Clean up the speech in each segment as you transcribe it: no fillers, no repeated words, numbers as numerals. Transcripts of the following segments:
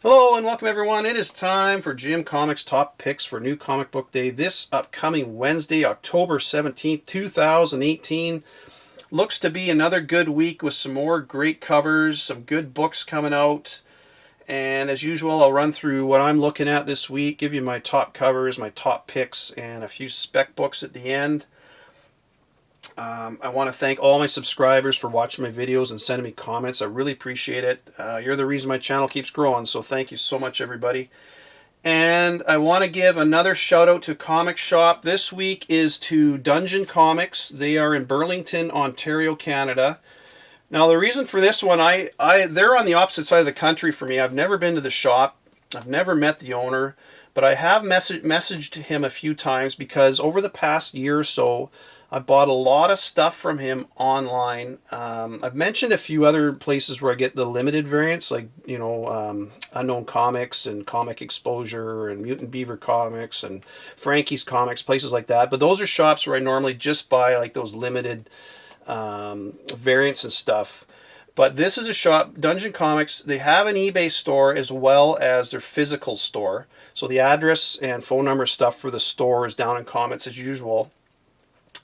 Hello and welcome everyone. It is time for Jim Comics Top Picks for New Comic Book Day this upcoming Wednesday, October 17th, 2018. Looks to be another good week with some more great covers, some good books coming out. And as usual, I'll run through what I'm looking at this week, give you my top covers, my top picks, and a few spec books at the end. I want to thank all my subscribers for watching my videos and sending me comments. I really appreciate it. You're the reason my channel keeps growing, so thank you so much, everybody. And I want to give another shout out to Comic Shop. This week is to Dungeon Comics. They are in Burlington, Ontario, Canada. Now the reason for this one, they're on the opposite side of the country for me. I've never been to the shop. I've never met the owner, but I have messaged him a few times because over the past year or so, I bought a lot of stuff from him online. I've mentioned a few other places where I get the limited variants, like, Unknown Comics and Comic Exposure and Mutant Beaver Comics and Frankie's Comics, places like that. But those are shops where I normally just buy like those limited variants and stuff. But this is a shop, Dungeon Comics. They have an eBay store as well as their physical store. So the address and phone number stuff for the store is down in comments as usual.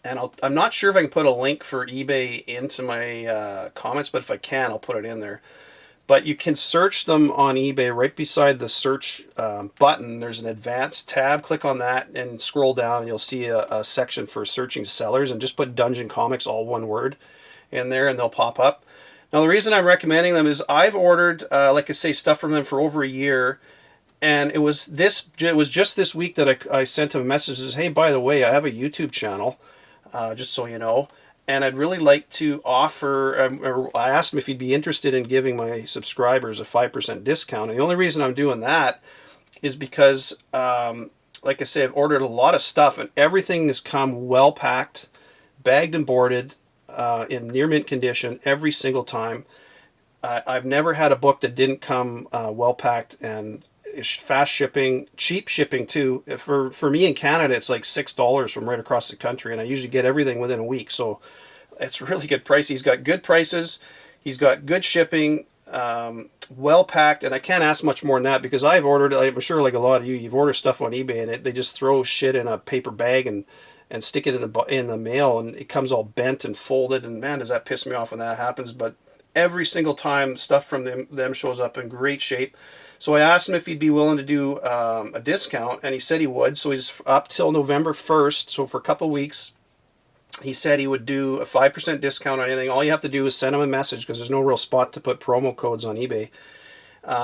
And I'm not sure if I can put a link for eBay into my comments, but if I can, I'll put it in there. But you can search them on eBay right beside the search button. There's an advanced tab. Click on that and scroll down, and you'll see a section for searching sellers. And just put Dungeon Comics, all one word, in there, and they'll pop up. Now, the reason I'm recommending them is I've ordered, like I say, stuff from them for over a year. And it was just this week that I sent him a message that says, hey, by the way, I have a YouTube channel. Just so you know, and I'd really like to offer, I asked him if he'd be interested in giving my subscribers a 5% discount. And the only reason I'm doing that is because, like I say, I've ordered a lot of stuff and everything has come well packed, bagged and boarded, in near mint condition every single time. I've never had a book that didn't come well packed and fast shipping, cheap shipping too. For me in Canada, it's like $6 from right across the country, and I usually get everything within a week. So it's really good price. He's got good prices. He's got good shipping, well packed, and I can't ask much more than that because I've ordered. I'm sure, like a lot of you've ordered stuff on eBay, and they just throw shit in a paper bag and stick it in the mail, and it comes all bent and folded. And man, does that piss me off when that happens. But every single time, stuff from them shows up in great shape. So I asked him if he'd be willing to do a discount, and he said he would. So he's up till November 1st. So for a couple of weeks, he said he would do a 5% discount on anything. All you have to do is send him a message because there's no real spot to put promo codes on eBay.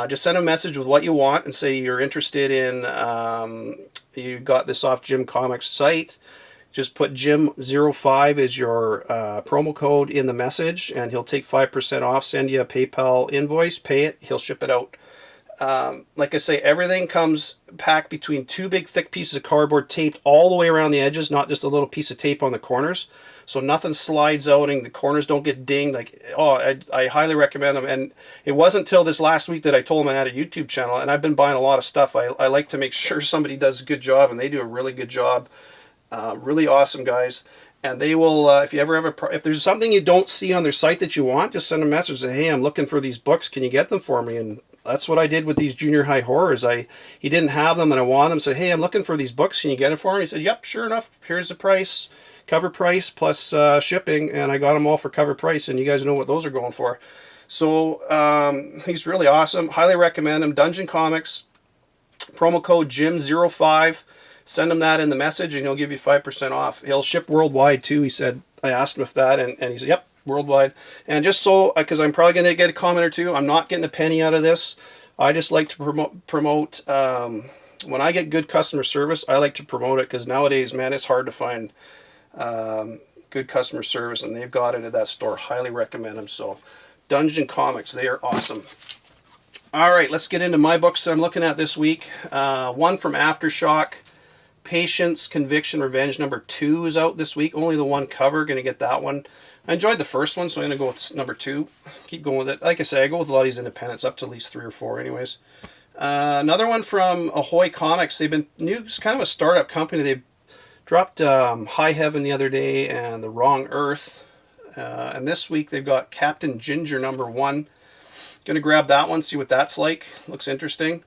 Just send him a message with what you want and say you're interested in, you got this off Jim Comics site. Just put Jim05 as your promo code in the message, and he'll take 5% off, send you a PayPal invoice, pay it, he'll ship it out. Like I say, everything comes packed between two big thick pieces of cardboard taped all the way around the edges, not just a little piece of tape on the corners. So nothing slides out and the corners don't get dinged. I highly recommend them. And it wasn't until this last week that I told him I had a YouTube channel, and I've been buying a lot of stuff. I like to make sure somebody does a good job, and they do a really good job. Really awesome guys. And they will, if you ever have if there's something you don't see on their site that you want, just send a message. Say, hey, I'm looking for these books. Can you get them for me? And that's what I did with these junior high horrors. He didn't have them and I wanted them. So, hey, I'm looking for these books. Can you get them for me? He said, yep, sure enough. Here's the price, cover price plus shipping. And I got them all for cover price. And you guys know what those are going for. So he's really awesome. Highly recommend him. Dungeon Comics, promo code Jim05. Send him that in the message and he'll give you 5% off. He'll ship worldwide too. He said, I asked him if that, and he said, yep, worldwide. And just so, because I'm probably going to get a comment or two, I'm not getting a penny out of this. I just like to promote when I get good customer service, I like to promote it because nowadays, man, it's hard to find good customer service, and they've got it at that store. Highly recommend them. So Dungeon Comics, they are awesome. All right, let's get into my books that I'm looking at this week. One from Aftershock. Patience, Conviction, Revenge #2 is out this week. Only the one cover. Going to get that one. I enjoyed the first one, so I'm going to go with #2. Keep going with it. Like I say, I go with a lot of these independents, up to at least 3 or 4 anyways. Another one from Ahoy Comics. They've been new. It's kind of a startup company. They dropped High Heaven the other day and The Wrong Earth. And this week they've got Captain Ginger #1. Going to grab that one, see what that's like. Looks interesting.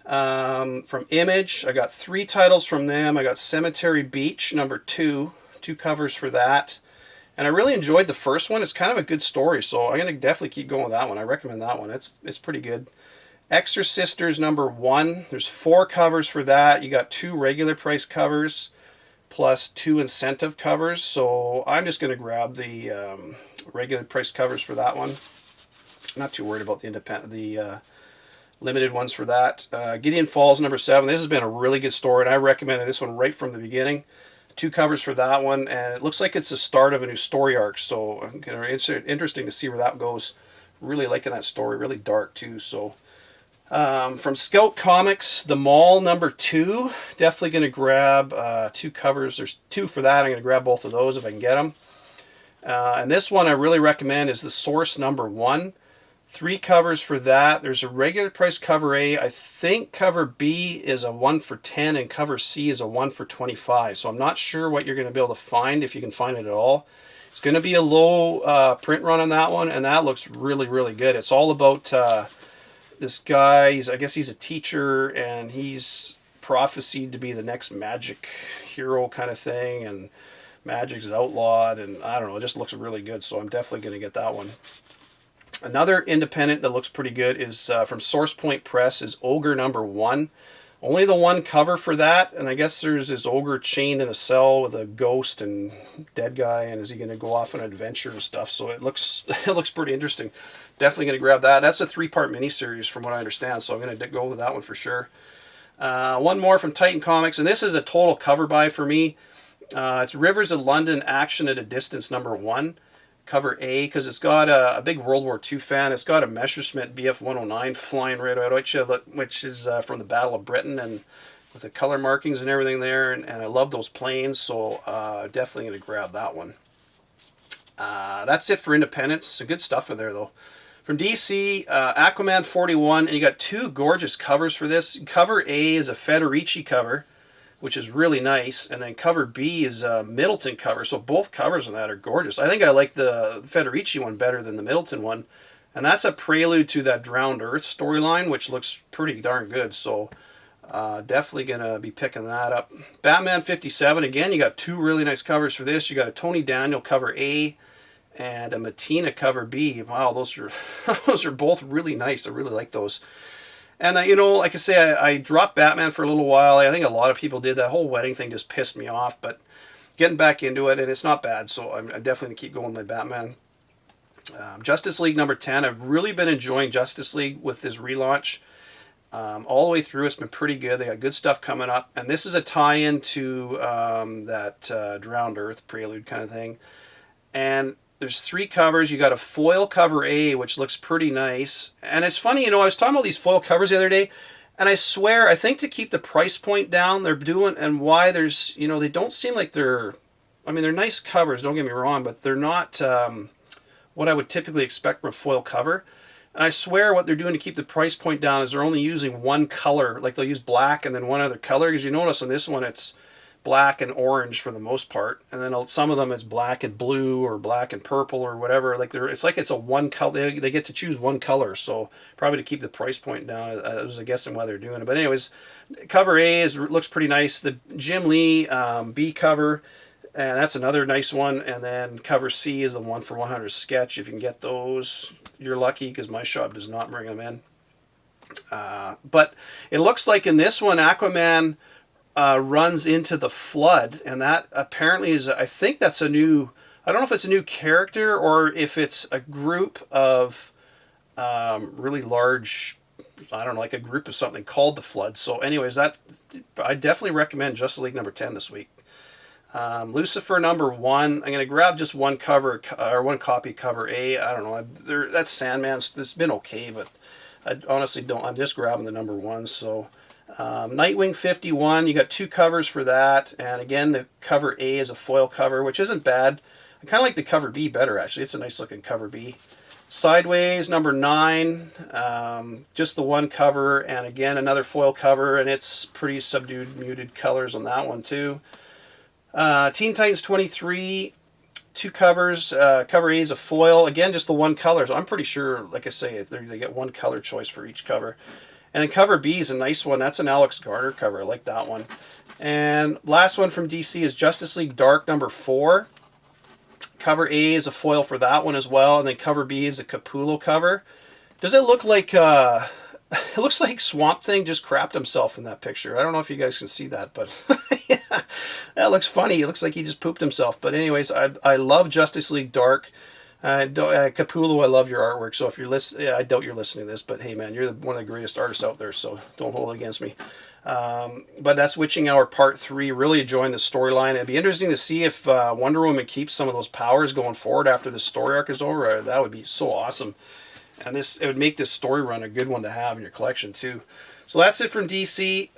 From Image, I got 3 titles from them. I got Cemetery Beach #2, 2 covers for that. And I really enjoyed the first one. It's kind of a good story, so I'm going to definitely keep going with that one. I recommend that one. It's pretty good. Exorcisters #1. There's 4 covers for that. You got 2 regular price covers plus 2 incentive covers. So I'm just going to grab the regular price covers for that one. Not too worried about the limited ones for that. Gideon Falls #7. This has been a really good story, and I recommended this one right from the beginning. 2 covers for that one, and it looks like it's the start of a new story arc. So it's interesting to see where that goes. Really liking that story. Really dark too. So from Scout Comics, The Mall #2. Definitely going to grab 2 covers. There's 2 for that. I'm going to grab both of those if I can get them. And this one I really recommend is The Source #1. 3 covers for that. There's a regular price cover A. I think cover B is a 1 for 10 and cover C is a 1 for 25. So I'm not sure what you're going to be able to find, if you can find it at all. It's going to be a low print run on that one, and that looks really, really good. It's all about this guy. I guess he's a teacher, and he's prophesied to be the next magic hero kind of thing, and magic's outlawed, and I don't know. It just looks really good, so I'm definitely going to get that one. Another independent that looks pretty good is from Source Point Press is Ogre #1. Only the 1 cover for that, and I guess there's this ogre chained in a cell with a ghost and dead guy, and is he going to go off on an adventure and stuff? So it looks pretty interesting. Definitely going to grab that. That's a 3-part miniseries from what I understand, so I'm going to go with that one for sure. One more from Titan Comics, and this is a total cover buy for me. It's Rivers of London Action at a Distance #1. Cover A, because it's got a big World War II fan. It's got a Messerschmitt Bf 109 flying right out, which is from the Battle of Britain, and with the color markings and everything there. And I love those planes, so definitely going to grab that one. That's it for independents. Some good stuff in there, though. From DC, Aquaman 41, and you got 2 gorgeous covers for this. Cover A is a Federici cover, which is really nice, and then cover B is a Middleton cover, so both covers on that are gorgeous. I think I like the Federici one better than the Middleton one, and that's a prelude to that Drowned Earth storyline, which looks pretty darn good, so definitely going to be picking that up. Batman 57, again, you got 2 really nice covers for this. You got a Tony Daniel cover A and a Mattina cover B. Wow, those are those are both really nice. I really like those. And, like I say, I dropped Batman for a little while. I think a lot of people did. That whole wedding thing just pissed me off. But getting back into it, and it's not bad. So I'm definitely going to keep going with my Batman. Justice League #10. I've really been enjoying Justice League with this relaunch. All the way through, it's been pretty good. They got good stuff coming up. And this is a tie-in to that Drowned Earth prelude kind of thing. And there's 3 covers. You got a foil cover A, which looks pretty nice. And it's funny, I was talking about these foil covers the other day, and I swear, I think to keep the price point down, they're doing, and why there's, they don't seem like they're nice covers, don't get me wrong, but they're not what I would typically expect from a foil cover. And I swear what they're doing to keep the price point down is they're only using 1 color, like they'll use black and then 1 other color, because you notice on this one it's black and orange for the most part, and then some of them is black and blue or black and purple or whatever. It's a 1 color. They get to choose 1 color, so probably to keep the price point down. I was guessing why they're doing it. But anyways, cover A looks pretty nice. The Jim Lee B cover, and that's another nice one. And then cover C is the 1 for 100 sketch. If you can get those, you're lucky, because my shop does not bring them in. But it looks like in this one, Aquaman runs into the flood, and that apparently is, I think that's a new, I don't know if it's a new character or if it's a group of really large, I don't know, like a group of something called the Flood. So anyways, I definitely recommend Justice League #10 this week. Lucifer #1, I'm going to grab just 1 cover, or 1 copy cover A. I don't know, that's Sandman's, it's been okay, but I honestly don't, I'm just grabbing the #1, so Nightwing 51, you got 2 covers for that, and again the cover A is a foil cover, which isn't bad. I kind of like the cover B better, actually. It's a nice looking cover B. Sideways #9, just the 1 cover, and again another foil cover, and it's pretty subdued, muted colors on that one too. Teen Titans 23, 2 covers. Cover A is a foil. Again, just the one color. So I'm pretty sure, like I say, they get one color choice for each cover. And then cover B is a nice one. That's an Alex Garner cover. I like that one. And last one from DC is Justice League Dark number 4. Cover A is a foil for that one as well. And then cover B is a Capullo cover. Does it look like... it looks like Swamp Thing just crapped himself in that picture. I don't know if you guys can see that, but yeah, that looks funny. It looks like he just pooped himself. But anyways, I love Justice League Dark. Capullo, I love your artwork. So if you're listening, I doubt you're listening to this, but hey man, you're one of the greatest artists out there, so don't hold it against me. But that's Witching Hour Part 3. Really enjoying the storyline. It'd be interesting to see if Wonder Woman keeps some of those powers going forward after the story arc is over. That would be so awesome. And it would make this story run a good one to have in your collection too. So that's it from DC.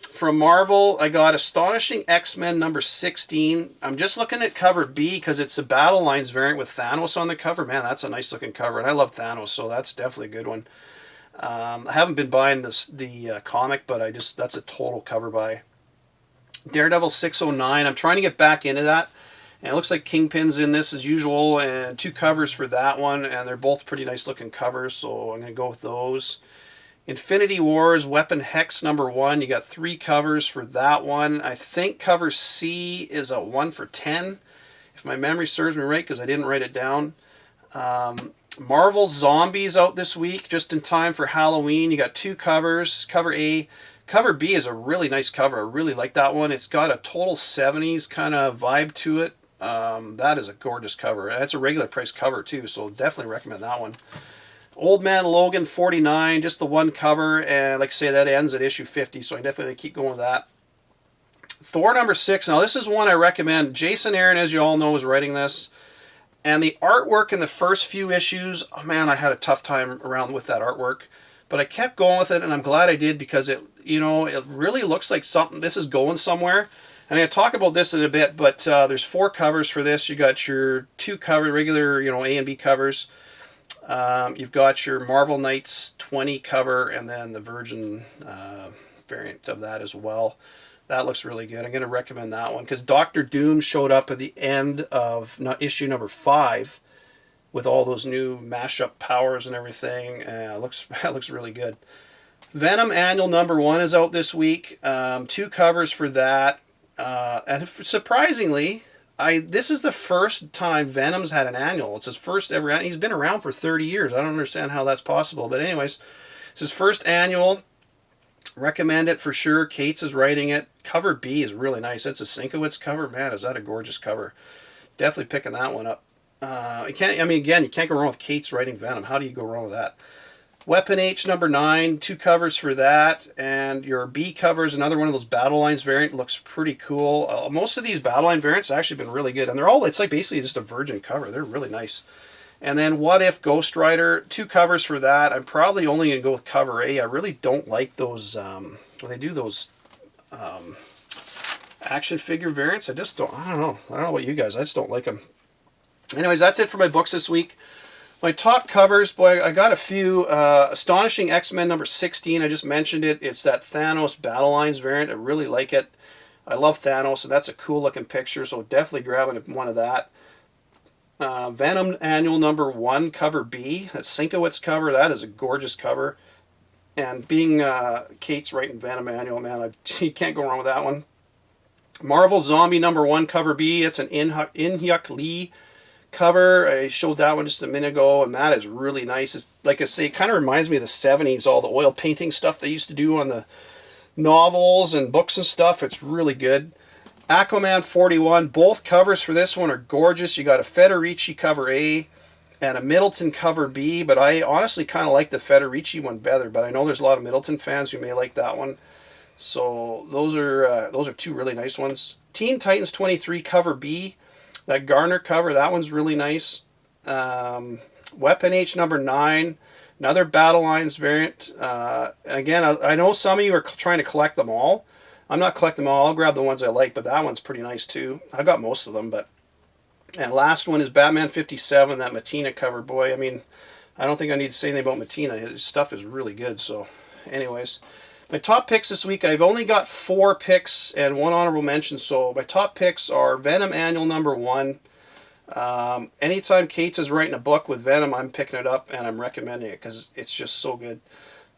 From Marvel, I got Astonishing X-Men number 16. I'm just looking at cover B because it's a Battle Lines variant with Thanos on the cover. Man, that's a nice looking cover. And I love Thanos, so that's definitely a good one. I haven't been buying the comic, but that's a total cover buy. Daredevil 609. I'm trying to get back into that. And it looks like Kingpin's in this as usual, and 2 covers for that one, and they're both pretty nice looking covers, so I'm going to go with those. Infinity Wars Weapon Hex number 1, you got 3 covers for that one. I think cover C is a 1 for 10, if my memory serves me right, because I didn't write it down. Marvel Zombies out this week, just in time for Halloween. You got 2 covers, cover A. Cover B is a really nice cover. I really like that one. It's got a total 70s kind of vibe to it. That is a gorgeous cover. That's a regular price cover too, so definitely recommend that one. Old Man Logan 49, just the one cover, and like I say, that ends at issue 50, so I definitely keep going with that. Thor number 6. Now this is one I recommend. Jason Aaron, as you all know, is writing this, and the artwork in the first few issues, oh man, I had a tough time around with that artwork, but I kept going with it, and I'm glad I did, because it really looks like something. This is going somewhere. And I'm going to talk about this in a bit, but there's 4 covers for this. You got your 2 cover, regular, A and B covers. You've got your Marvel Knights 20 cover, and then the Virgin variant of that as well. That looks really good. I'm going to recommend that one because Doctor Doom showed up at the end of issue number 5 with all those new mashup powers and everything. That looks really good. Venom Annual number 1 is out this week. 2 covers for that. And surprisingly, this is the first time Venom's had an annual. It's his first ever annual. He's been around for 30 years. I don't understand how that's possible. But anyways, it's his first annual. Recommend it for sure. Cates is writing it. Cover B is really nice. It's a Sienkiewicz cover. Man, is that a gorgeous cover. Definitely picking that one up. You can't go wrong with Cates writing Venom. How do you go wrong with that? Weapon H number 9, 2 covers for that, and your B cover is another one of those Battle Lines variant. Looks pretty cool. Most of these Battle Line variants have actually been really good, and it's like basically just a virgin cover. They're really nice. And then What If Ghost Rider, 2 covers for that. I'm probably only going to go with cover A. I really don't like those, when they do those action figure variants. I don't know about you guys. I just don't like them. Anyways, that's it for my books this week. My top covers, boy, I got a few. Astonishing X-Men number 16, I just mentioned it. It's that Thanos Battle Lines variant. I really like it. I love Thanos, and that's a cool looking picture, so definitely grabbing one of that. Venom Annual number 1, cover B. That Sienkiewicz cover, that is a gorgeous cover. And being Kate's writing Venom Annual, man, you can't go wrong with that one. Marvel Zombie number 1, cover B. It's an In-Hyuk Lee cover. I showed that one just a minute ago, and that is really nice. It's, like I say, it kind of reminds me of the 70s, all the oil painting stuff they used to do on the novels and books and stuff. It's really good. Aquaman 41, both covers for this one are gorgeous. You got a Federici cover A and a Middleton cover B, but I honestly kind of like the Federici one better, but I know there's a lot of Middleton fans who may like that one. So those are 2 really nice ones. Teen Titans 23 cover B. That Garner cover, that one's really nice. Weapon H number 9, another Battle Lines variant. And again, I know some of you are trying to collect them all. I'm not collecting them all. I'll grab the ones I like, but that one's pretty nice too. I got most of them, but... And last one is Batman 57, that Mattina cover. Boy, I mean, I don't think I need to say anything about Mattina. His stuff is really good, so... Anyways, my top picks this week, I've only got 4 picks and 1 honorable mention. So my top picks are Venom Annual number 1, Anytime Kate's is writing a book with Venom, I'm picking it up and I'm recommending it because it's just so good.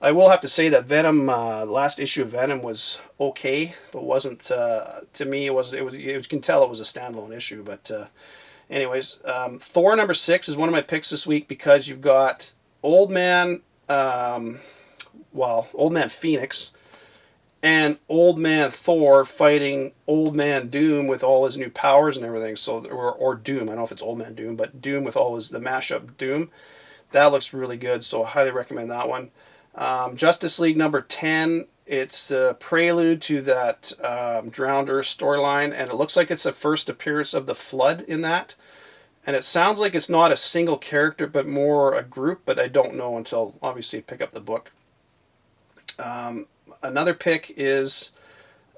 I will have to say that Venom, last issue of Venom was okay, but wasn't, to me, you can tell it was a standalone issue. But anyways, Thor number 6 is one of my picks this week because you've got Old Man, Old Man Phoenix and Old Man Thor fighting Old Man Doom with all his new powers and everything. So, or Doom, I don't know if it's Old Man Doom, but Doom with all the mashup Doom. That looks really good, so I highly recommend that one. Justice League number 10, it's a prelude to that Drowned Earth storyline, and it looks like it's the first appearance of the Flood in that. And it sounds like it's not a single character, but more a group, but I don't know until, obviously, I pick up the book. Another pick is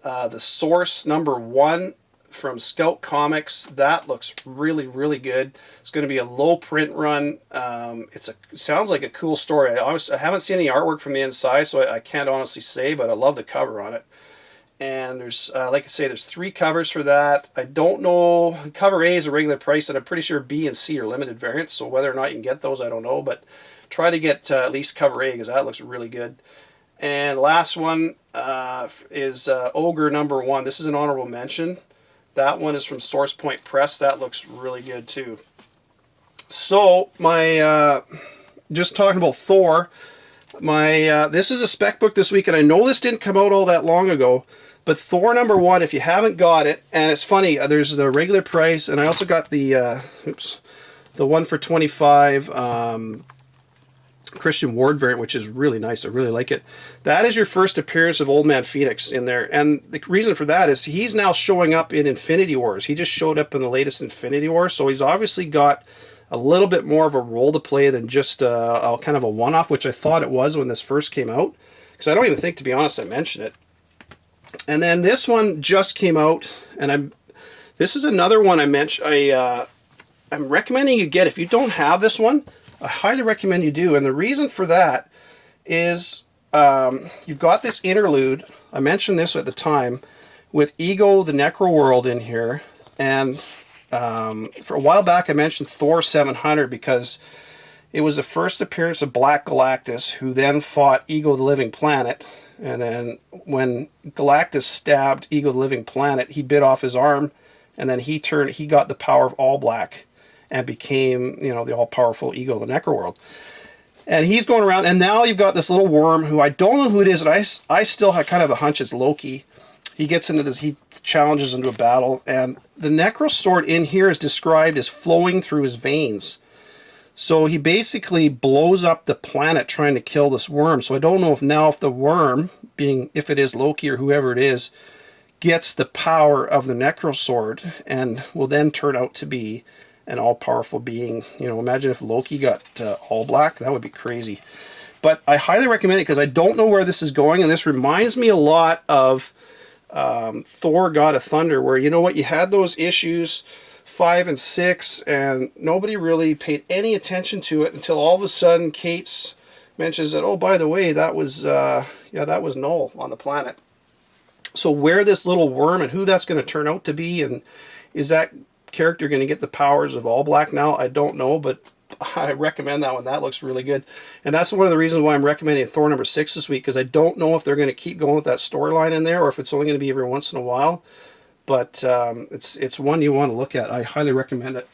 The Source number 1 from Scout Comics. That looks really, really good. It's going to be a low print run. It sounds like a cool story. I haven't seen any artwork from the inside, so I can't honestly say, but I love the cover on it. And there's, like I say, there's 3 covers for that. I don't know. Cover A is a regular price, and I'm pretty sure B and C are limited variants, so whether or not you can get those, I don't know. But try to get at least cover A because that looks really good. And last one is Ogre number 1. This is an honorable mention. That one is from Source Point Press. That looks really good too. So my just talking about Thor, my this is a spec book this week, and I know this didn't come out all that long ago, but Thor number 1, if you haven't got it, and it's funny, there's the regular price, and I also got the the one for 25. Christian Ward variant, which is really nice. I really like it. That is your first appearance of Old Man Phoenix in there. And the reason for that is he's now showing up in Infinity Wars. He just showed up in the latest Infinity Wars, so he's obviously got a little bit more of a role to play than just a kind of a one-off, which I thought it was when this first came out. Because I don't even think, to be honest, I mentioned it. And then this one just came out, and this is another one I'm recommending you get. If you don't have this one, I highly recommend you do. And the reason for that is you've got this interlude. I mentioned this at the time with Ego the Necro World in here. And for a while back I mentioned Thor 700 because it was the first appearance of Black Galactus, who then fought Ego the Living Planet. And then when Galactus stabbed Ego the Living Planet, he bit off his arm, and then he got the power of All Black and became, the all-powerful Ego, the Necroworld. And he's going around, and now you've got this little worm who I don't know who it is, and I still have kind of a hunch it's Loki. He gets into this, he challenges into a battle, and the Necro Sword in here is described as flowing through his veins. So he basically blows up the planet trying to kill this worm. So I don't know if the worm, if it is Loki or whoever it is, gets the power of the Necro Sword and will then turn out to be an all-powerful being. Imagine if Loki got all black. That would be crazy. But I highly recommend it because I don't know where this is going, and this reminds me a lot of Thor God of Thunder, where you had those issues 5 and 6, and nobody really paid any attention to it until all of a sudden Kate's mentions that, oh, by the way, that was Null on the planet. So where this little worm and who that's going to turn out to be, and is that character going to get the powers of All Black now? I don't know, but I recommend that one. That looks really good. And that's one of the reasons why I'm recommending Thor number 6 this week, because I don't know if they're going to keep going with that storyline in there or if it's only going to be every once in a while. But it's one you want to look at. I highly recommend it.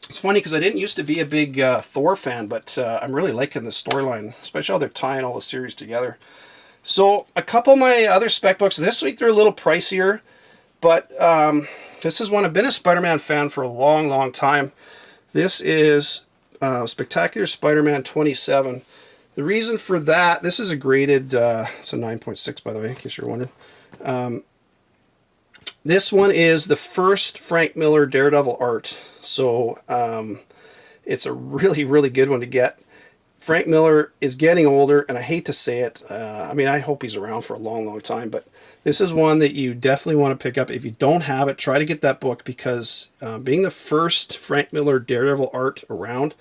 It's funny because I didn't used to be a big Thor fan, but I'm really liking the storyline, especially how they're tying all the series together. So a couple of my other spec books this week, they're a little pricier, but this is one. I've been a Spider-Man fan for a long, long time. This is Spectacular Spider-Man 27. The reason for that, this is a graded, it's a 9.6 by the way, in case you're wondering. This one is the first Frank Miller Daredevil art. So it's a really, really good one to get. Frank Miller is getting older, and I hate to say it. I hope he's around for a long, long time, but this is one that you definitely want to pick up. If you don't have it, try to get that book, because being the first Frank Miller Daredevil art around,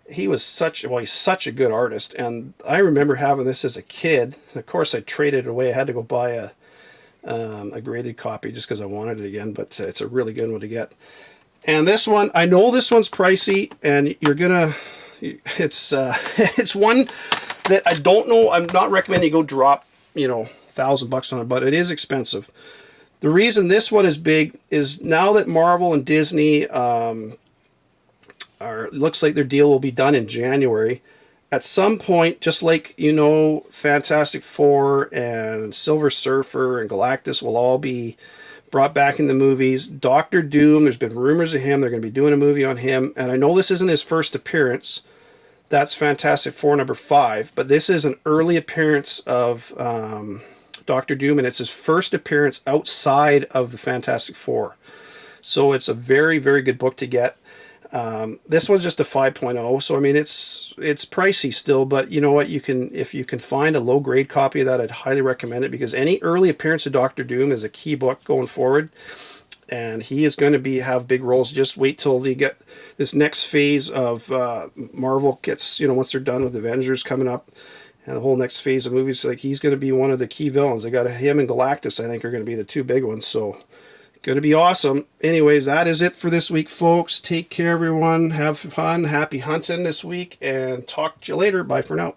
he's such a good artist. And I remember having this as a kid. Of course, I traded it away. I had to go buy a graded copy just because I wanted it again, but it's a really good one to get. And this one, I know this one's pricey, and you're gonna, it's it's one that I don't know. I'm not recommending you go drop, you know, $1,000 on it, but it is expensive. The reason this one is big is now that Marvel and Disney looks like their deal will be done in January. At some point, just like, you know, Fantastic Four and Silver Surfer and Galactus will all be brought back in the movies. Doctor Doom, there's been rumors of him. They're going to be doing a movie on him. And I know this isn't his first appearance. That's Fantastic Four #5. But this is an early appearance of Doctor Doom, and it's his first appearance outside of the Fantastic Four. So it's a very, very good book to get. This one's just a 5.0, so I mean it's pricey still, but you know what, you can, if you can find a low grade copy of that, I'd highly recommend it, because any early appearance of Doctor Doom is a key book going forward, and he is going to have big roles. Just wait till they get this next phase of Marvel gets, you know, once they're done with Avengers coming up and the whole next phase of movies, like he's going to be one of the key villains. They got him and Galactus, I think, are going to be the two big ones, so going to be awesome. Anyways, that is it for this week, folks. Take care, everyone. Have fun. Happy hunting this week, and talk to you later. Bye for now.